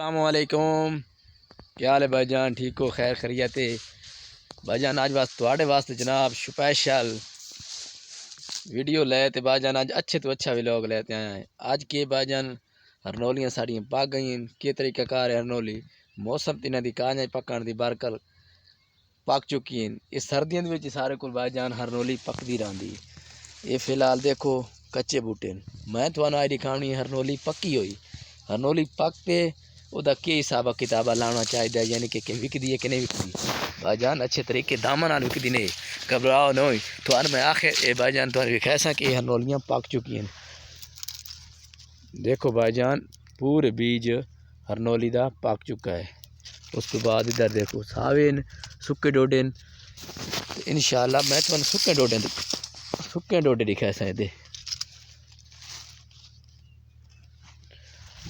السلام علیکم، کیا حال ہے بھائی جان؟ ٹھیک ہو؟ خیر خیریت ہے بھائی جان؟ آج تواڈے واسطے جناب سپیشل ویڈیو لے تے بھائی جان، آج اچھے تو اچھا ولاگ لیتے آئے ہیں۔ آج کے بھائی جان ہرنولیاں ساڑیاں پک گئی، کے طریقہ کار ہے ہرنولی موسم تینہ دی کانج پکان دی بارکل پک چکی ہیں۔ اس سردیاں وچ سارے کول بھائی جان ہرنولی پکدی رہندی۔ یہ فی الحال دیکھو کچے بوٹے، میں تھانوں آج دکھاونی ہرنولی پکی ہوئی۔ ہرنولی پک کے او دا کی حساب کتاب لانا چاہیے، یعنی کہ وکدی ہے کہ نہیں وکدی بھائی جان، اچھے طریقے دامن نال وکدی نہیں، گھبراؤ نہیں تو میں آخر اے بھائی جان تو وکھیسا کہ ہرنولیاں پک چکی ہیں۔ دیکھو بھائی جان پورے بیج ہرنولی دا پک چکا ہے۔ اس کے بعد ادھر دیکھو ساوین سکے ڈوڈے، انشاءاللہ میں تو سکے ڈوڈے دکھا سکتے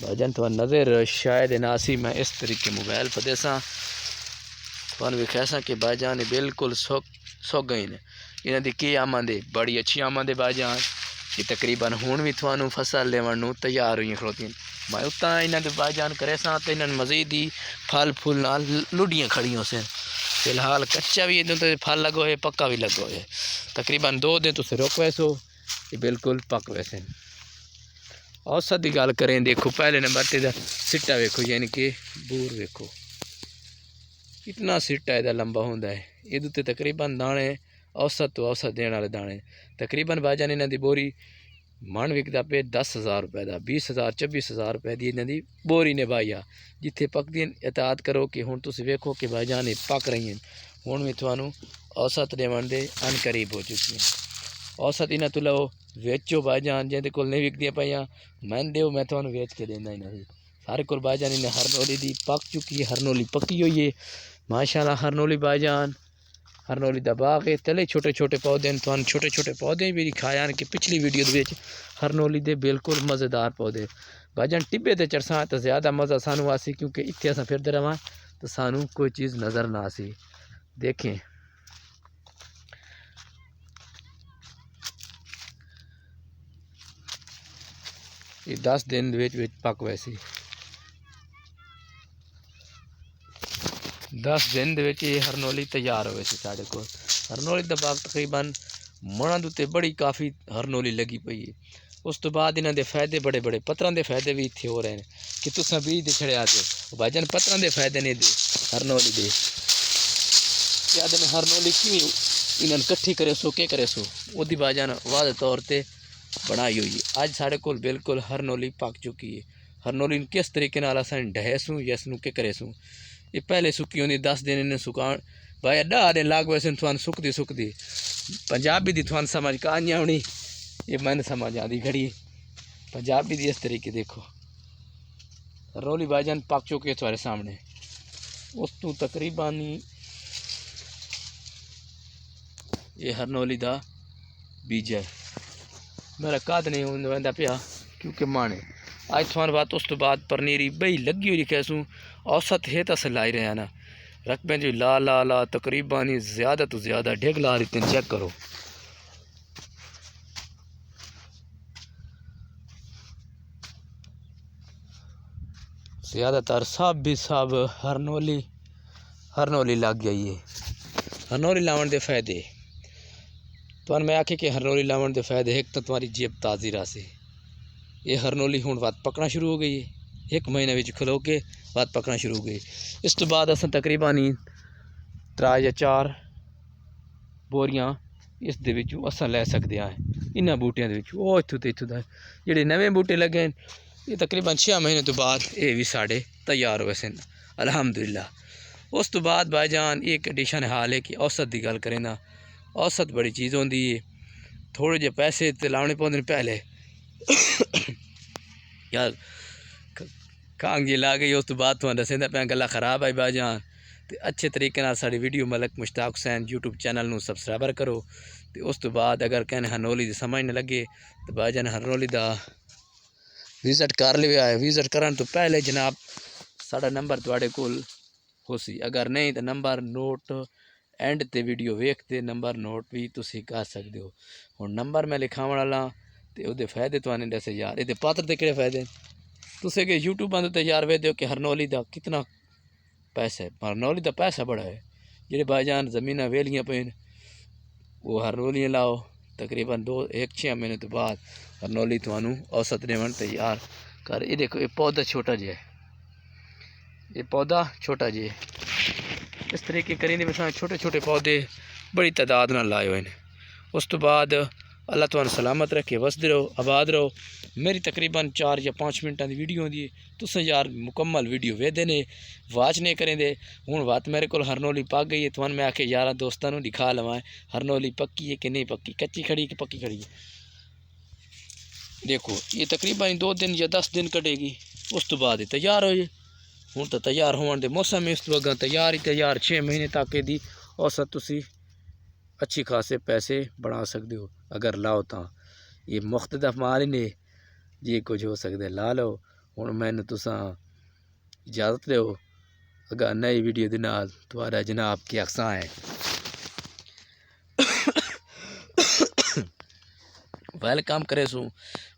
بھائی جان، تو نظر شاید ناسی میں اس طریقے موبائل پر دیساں تو وکھیسا کہ بھائی جان بالکل سوک گئی نے۔ انہاں دی کی آمدے بڑی اچھی آمدے بھائی جان، کہ تقریباً ہون بھی تھانوں فصل لیون تیار ہوئی کھڑوتی ہیں۔ میں اتنا انہاں دے بھائی جان کرے ساں تے انہاں مزید ہی پھل پھول نال لڈیاں کھڑی ہو سن۔ فی الحال کچا بھی ادھر تے پھل لگو ہے، پکا بھی لگو ہے، تقریباً 2 دن تو رک ویسو یہ بالکل پک ویسے۔ اوسط دی گل کریں، دیکھو پہلے نمبر تے دا سٹا ویکھو، یعنی کہ بور ویکھو کتنا سٹا ہے لمبا ہوندا ہے۔ یہ تے تقریباً دانے اوسط تو اوسط دین والے دانے تقریباً بھائی جان انہاں دی بوری من وکدا پہ 10,000 روپے دا، 20,000 24,000 روپے دی انہاں دی بوری نے بھائی آ جتھے پکدی اطاعت کرو کہ ہن تسی ویکھو کہ بھائی جان پک رہی ہیں۔ ہن بھی تھانوں اوسط دیون دے ان قریب ہو چکی ہیں۔ اوسط انہاں تو لو ویچو بھائی جان، جے دے کول نہیں وکدیاں پیاں میں دیو، میں تھانوں ویچ کے دیندا انہاں دی سارے کول بھائی جان۔ انہیں ہرنولی دی پک چکی ہے، ہرنولی پکی ہوئی ہے ماشاءاللہ۔ ہرنولی بھائی جان ہرنولی دا باغ ہے، تلے چھوٹے چھوٹے پودے تھانوں چھوٹے چھوٹے پودے بھی دکھایا کہ پچھلی ویڈیو دے وچ ہرنولی دے بالکل مزیدار پودے بھائی جان۔ ٹبے تے چڑھساں تو زیادہ مزہ سانوں آسی، کیونکہ اتنے اساں پھردے رہواں تو سانوں کوئی چیز نظر نہ آسی۔ دیکھیں یہ 10 دن پک ویسی، 10 دن یہ ہرنولی تیار ہوئے سی ساڑے کو۔ ہرنولی دا باغ تقریباً مناں دے بڑی کافی ہرنولی لگی پئی ہے۔ اس تو بعد انہاں دے فائدے بڑے بڑے پتراں دے فائدے بھی اتنے ہو رہے ہیں کہ تساں بیج دے چھڑیا تے بھائی جان پتراں دے فائدے نہیں دے ہرنولی دے کیا دن ہرنولی کیوں انہاں کٹھی کرے سو کہ کرے سو وہ دی بھائی جان واضح طور تے بنائی ہوئی ہے۔ اج ساڑے کول بالکل ہرنولی پک چکی ہے۔ ہرنولی کس طریقے نال اساں ڈھے سوں یا اس نوں کہ کرے سوں، یہ پہلے سکی ہوندی 10 دن انہیں سکان بھائی 10 دن لاگ ویسے تھوان سکتی پنجابی دی تھوان سمجھ کہانی ہونی، یہ میں نے سمجھ آدھی گھڑی پنجابی دی اس طریقے دیکھو ہرنولی بھائی جان پک چکے تمہارے سامنے۔ اس تو تقریباً یہ ہرنولی دا بیج ہے، میرا قد نہیں ہوندا پیا کیونکہ مانے آج تھوان بات اس تو بعد پرنیری بئی لگی ہوئی لکھے سوں اوسط ہے تا سلائی رہے ہیں نا رقبیں جو لا تقریباً زیادہ تو زیادہ ڈھگ لا رہی تین چیک کرو۔ زیادہ تر سب ہرنولی لگ گئی ہے۔ ہرنولی لاون دے فائدے تو میں آکھے کہ ہرنولی لاون دے فائدے ایک تو تمہاری جیب تازی رہے، یہ ہرنولی ہون بات پکنا شروع ہو گئی ہے، 1 مہینے وچ کھلو کے بات پکنا شروع ہو گئی۔ اس تو بعد اساں تقریباً 3 یا 4 بوریاں اس دے وچوں اساں لے سکدے ہیں انہاں بوٹیاں دے وچوں۔ او اتھوں تے اتھوں دا جڑے نویں بوٹے لگے یہ تقریباً 6 مہینے تو بعد یہ بھی ساڑے تیار ہوئے سن الحمدللہ۔ اس تو بعد بھائی جان یہ کنڈیشن حال ہے کہ اوسط دی گل کریں نا، اوسط بڑی چیز ہوندی ہے، تھوڑے جے پیسے تے لانے پوندے پہلے یار کانگی لا گئی۔ اس تو بعد تو دسیندا پیا گلا خراب ہے بھائی جان، تے اچھے طریقے نال ساڈی ویڈیو ملک مشتاق حسین یوٹیوب چینل نوں سبسکرائبر کرو۔ تے اس تو بعد اگر کہنے ہرنولی دی سمجھ نہ لگے تو بھائی جان ہرنولی دا وزٹ کر لیا ہے۔ وزٹ کرن تو پہلے جناب ساڈا نمبر تواڈے کول ہو سی، اگر نہیں تو نمبر نوٹ اینڈ تے ویڈیو ویکھتے نمبر نوٹ بھی تسی کر سکتے ہو۔ ہن نمبر میں لکھاون والا تے او دے فائدے توانے دسے یار، اے دے پاتر تے کہڑے فائدے تسے کہ یوٹیوب تے تیار وے دیو کہ ہرنولی دا کتنا پیسہ ہے. ہرنولی دا پیسہ بڑا ہے. جڑے بھائی جان زمیناں ویلیاں پئیں وہ ہرنولیاں لاؤ تقریباً 6 مہینے تو بعد ہرنولی تھانوں اوسط ریون تیار کر. یہ دیکھو یہ پودا چھوٹا جہا ہے, یہ پودا چھوٹا جہا ہے. اس طریقے کریں بسان چھوٹے چھوٹے پودے بڑی تعداد نہ لائے ہوئے ہیں. اس تو بعد اللہ تعالیٰ سلامت رکھے, وسدے رہو, آباد رہو. میری تقریباً 4 یا 5 منٹاں دی ویڈیو ہوندی ہے, تساں یار مکمل ویڈیو ویدے نے واچ نہیں کریں دے. ہوں بات میرے کو ہرنولی پک گئی ہے, تھوان میں آکے یارہ دوستاں نوں دکھا لواں ہرنولی پکی ہے کہ نہیں پکی, کچی کھڑی کہ پکی کھڑی ہے. دیکھو یہ تقریباً 2 دن یا 10 دن کٹے گی, اس تو بعد تیار ہو جائے. ہوں تو تیار ہون دے موسم ہے, اس تو اگاں تیار ہی تیار 6 مہینے تک دی اوسط تسی اچھی خاصے پیسے بنا سکتے ہو اگر لاؤ تاں. یہ مختلف مال نے جی کچھ ہو سکتا ہے لا لو. ہوں میں نے تساں اجازت دو, اگر نئی ویڈیو دے نال تمہارا جناب کی اقساں ہے. ویلکم کرے سوں.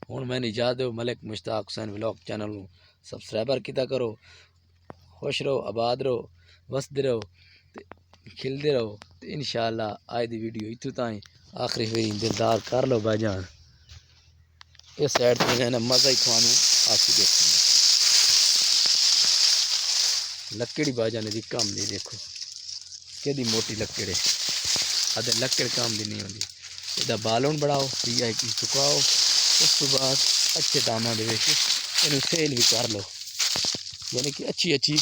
ہوں میں نے اجازت دو, ملک مشتاق حسین ولاگ چینل نوں سبسکرائبر کیتا کرو. خوش رہو, آباد رہو, وسدے رہو, کھلدے رہو. تو انشاءاللہ آج دی ویڈیو اتوں تائیں آخری ہوئی دلدار کر لو بھائی جان. اس سائڈ تے جانا مزہ ہی تھانوں آسی دیکھیں لکڑی بھائی جان دی کام دی. دیکھو کیڑی موٹی لکڑ ہے, ادھر لکڑ کام دی نہیں ہوندی. یہ بالون بڑھاؤ, VIP چکاؤ, اس تو بعد اچھے داماں دے وچ اینوں سیل بھی کر لو. یعنی کہ اچھی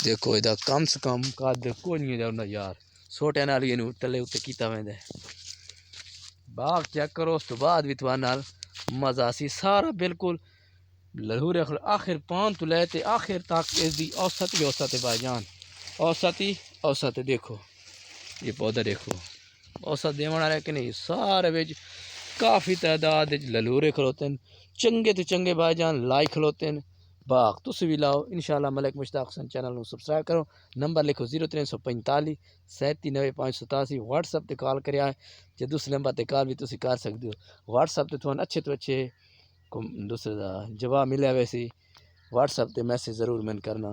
دیکھو یہ کم سے کم قد کوئی نہیں ہوتا یار, چھوٹے نال ہی تلے اتنے کیتا ویندا ہے. باغ چیک کرو, اس تو بعد بھی تھوڑے نال مزہ سی سارا بالکل لہور آخر پان تو لے تے آخر تک اس دی اوسط بھی اوسط ہے بھائی جان, اوسط ہی اوسط ہے. دیکھو یہ پودا دیکھو اوسط دیون والا کہ نہیں, سارے وچ کافی تعداد للورے کھلوتے ہیں, چنگے تو چنگے بھائی جان لائی کھلوتے ہیں. باغ تسی بھی لاؤ انشاءاللہ. ملک مشتاق حسین چینل نوں سبسکرائب کرو. نمبر لکھو 0345 379587. واٹس ایپ تے کال کریا ہے, جے دوسرے نمبر تے کال بھی تسی کر سکتے ہو. واٹس ایپ تے تھوان اچھے تو اچھے دوسرے دا جواب ملیا ویسی واٹس ایپ تے میسیج ضرور میں کرنا.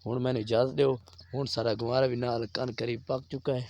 ہوں میں نے اجازت دیو, ہوں سارا گوارا بھی نال کن قریب پک چکا ہے.